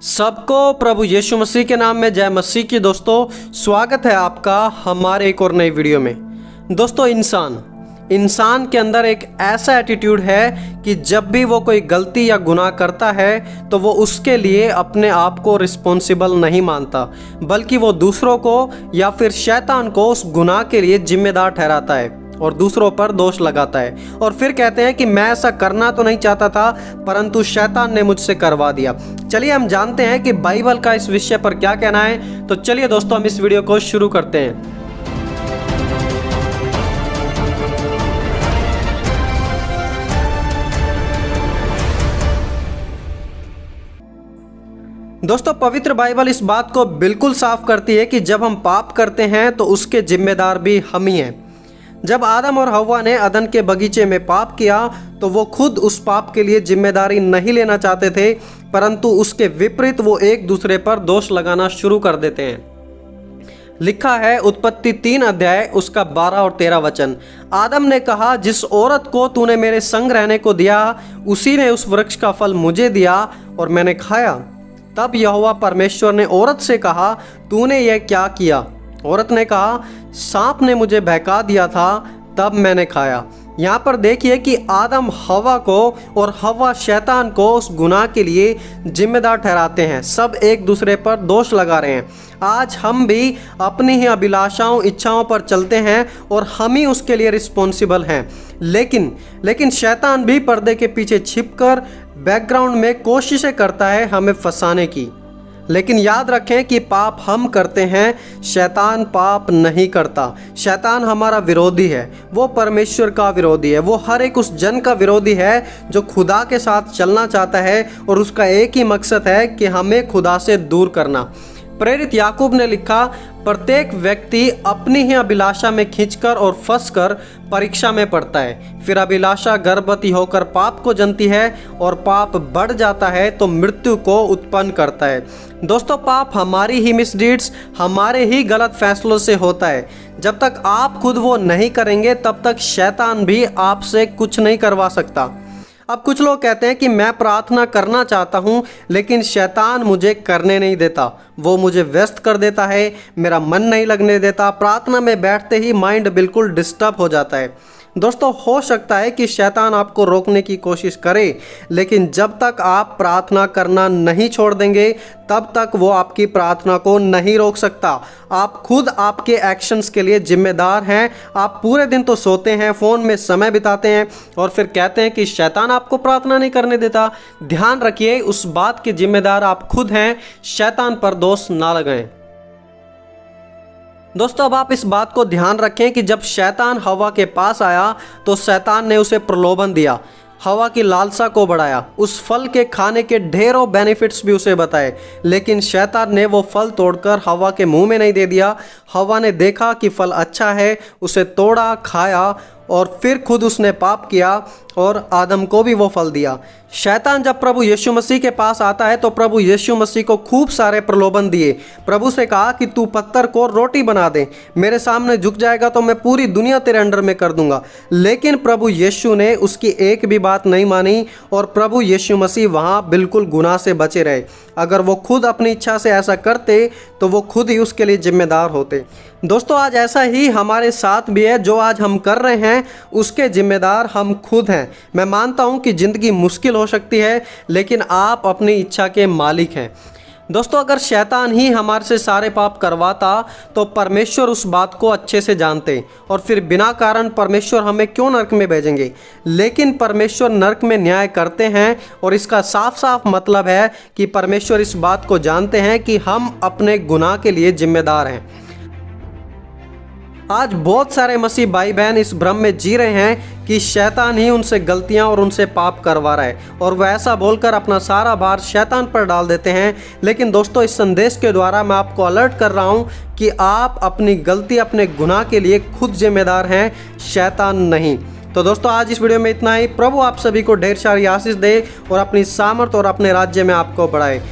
सबको प्रभु यीशु मसीह के नाम में जय मसीह की। दोस्तों स्वागत है आपका हमारे एक और नई वीडियो में। दोस्तों इंसान के अंदर एक ऐसा एटीट्यूड है कि जब भी वो कोई गलती या गुनाह करता है तो वो उसके लिए अपने आप को रिस्पॉन्सिबल नहीं मानता, बल्कि वो दूसरों को या फिर शैतान को उस गुनाह के लिए जिम्मेदार ठहराता है और दूसरों पर दोष लगाता है और फिर कहते हैं कि मैं ऐसा करना तो नहीं चाहता था परंतु शैतान ने मुझसे करवा दिया। चलिए हम जानते हैं कि बाइबल का इस विषय पर क्या कहना है। तो चलिए दोस्तों हम इस वीडियो को शुरू करते हैं। दोस्तों पवित्र बाइबल इस बात को बिल्कुल साफ करती है कि जब हम पाप करते हैं तो उसके जिम्मेदार भी हम ही हैं। जब आदम और हव्वा ने अदन के बगीचे में पाप किया तो वो खुद उस पाप के लिए जिम्मेदारी नहीं लेना चाहते थे, परंतु उसके विपरीत वो एक दूसरे पर दोष लगाना शुरू कर देते हैं। लिखा है उत्पत्ति 3 अध्याय उसका 12 और 13 वचन। आदम ने कहा, जिस औरत को तूने मेरे संग रहने को दिया उसी ने उस वृक्ष का फल मुझे दिया और मैंने खाया। तब यहोवा परमेश्वर ने औरत से कहा, तूने यह क्या किया? औरत ने कहा, सांप ने मुझे बहका दिया था तब मैंने खाया। यहाँ पर देखिए कि आदम हवा को और हवा शैतान को उस गुनाह के लिए जिम्मेदार ठहराते हैं। सब एक दूसरे पर दोष लगा रहे हैं। आज हम भी अपनी ही अभिलाषाओं इच्छाओं पर चलते हैं और हम ही उसके लिए रिस्पॉन्सिबल हैं। लेकिन शैतान भी पर्दे के पीछे छिपकर बैकग्राउंड में कोशिशें करता है हमें फंसाने की। लेकिन याद रखें कि पाप हम करते हैं, शैतान पाप नहीं करता। शैतान हमारा विरोधी है, वो परमेश्वर का विरोधी है, वो हर एक उस जन का विरोधी है जो खुदा के साथ चलना चाहता है और उसका एक ही मकसद है कि हमें खुदा से दूर करना। प्रेरित याकूब ने लिखा, प्रत्येक व्यक्ति अपनी ही अभिलाषा में खींचकर और फंसकर परीक्षा में पड़ता है। फिर अभिलाषा गर्भवती होकर पाप को जनती है और पाप बढ़ जाता है तो मृत्यु को उत्पन्न करता है। दोस्तों पाप हमारी ही मिसडीड्स, हमारे ही गलत फैसलों से होता है। जब तक आप खुद वो नहीं करेंगे तब तक शैतान भी आपसे कुछ नहीं करवा सकता। अब कुछ लोग कहते हैं कि मैं प्रार्थना करना चाहता हूँ लेकिन शैतान मुझे करने नहीं देता, वो मुझे व्यस्त कर देता है, मेरा मन नहीं लगने देता, प्रार्थना में बैठते ही माइंड बिल्कुल डिस्टर्ब हो जाता है। दोस्तों हो सकता है कि शैतान आपको रोकने की कोशिश करे, लेकिन जब तक आप प्रार्थना करना नहीं छोड़ देंगे तब तक वो आपकी प्रार्थना को नहीं रोक सकता। आप खुद आपके एक्शंस के लिए जिम्मेदार हैं। आप पूरे दिन तो सोते हैं, फ़ोन में समय बिताते हैं और फिर कहते हैं कि शैतान आपको प्रार्थना नहीं करने देता। ध्यान रखिए उस बात के जिम्मेदार आप खुद हैं, शैतान पर दोष ना लगाएं। दोस्तों अब आप इस बात को ध्यान रखें कि जब शैतान हवा के पास आया तो शैतान ने उसे प्रलोभन दिया, हवा की लालसा को बढ़ाया, उस फल के खाने के ढेरों बेनिफिट्स भी उसे बताए, लेकिन शैतान ने वो फल तोड़कर हवा के मुंह में नहीं दे दिया। हवा ने देखा कि फल अच्छा है, उसे तोड़ा, खाया और फिर खुद उसने पाप किया और आदम को भी वो फल दिया। शैतान जब प्रभु यीशु मसीह के पास आता है तो प्रभु यीशु मसीह को खूब सारे प्रलोभन दिए। प्रभु से कहा कि तू पत्थर को रोटी बना दे, मेरे सामने झुक जाएगा तो मैं पूरी दुनिया तेरे अंडर में कर दूंगा। लेकिन प्रभु यीशु ने उसकी एक भी बात नहीं मानी और प्रभु यीशु मसीह वहाँ बिल्कुल गुनाह से बचे रहे। अगर वो खुद अपनी इच्छा से ऐसा करते तो वो खुद ही उसके लिए जिम्मेदार होते। दोस्तों आज ऐसा ही हमारे साथ भी है, जो आज हम कर रहे हैं उसके जिम्मेदार हम खुद हैं। मैं मानता हूं कि ज़िंदगी मुश्किल हो सकती है लेकिन आप अपनी इच्छा के मालिक हैं। दोस्तों अगर शैतान ही हमारे से सारे पाप करवाता तो परमेश्वर उस बात को अच्छे से जानते और फिर बिना कारण परमेश्वर हमें क्यों नरक में भेजेंगे। लेकिन परमेश्वर नरक में न्याय करते हैं और इसका साफ साफ मतलब है कि परमेश्वर इस बात को जानते हैं कि हम अपने गुनाह के लिए जिम्मेदार हैं। आज बहुत सारे मसीह भाई बहन इस भ्रम में जी रहे हैं कि शैतान ही उनसे गलतियां और उनसे पाप करवा रहा है और वह ऐसा बोलकर अपना सारा भार शैतान पर डाल देते हैं। लेकिन दोस्तों इस संदेश के द्वारा मैं आपको अलर्ट कर रहा हूं कि आप अपनी गलती, अपने गुनाह के लिए खुद जिम्मेदार हैं, शैतान नहीं। तो दोस्तों आज इस वीडियो में इतना ही। प्रभु आप सभी को ढेर सारी आशीष दे और अपनी सामर्थ और अपने राज्य में आपको बढ़ाए।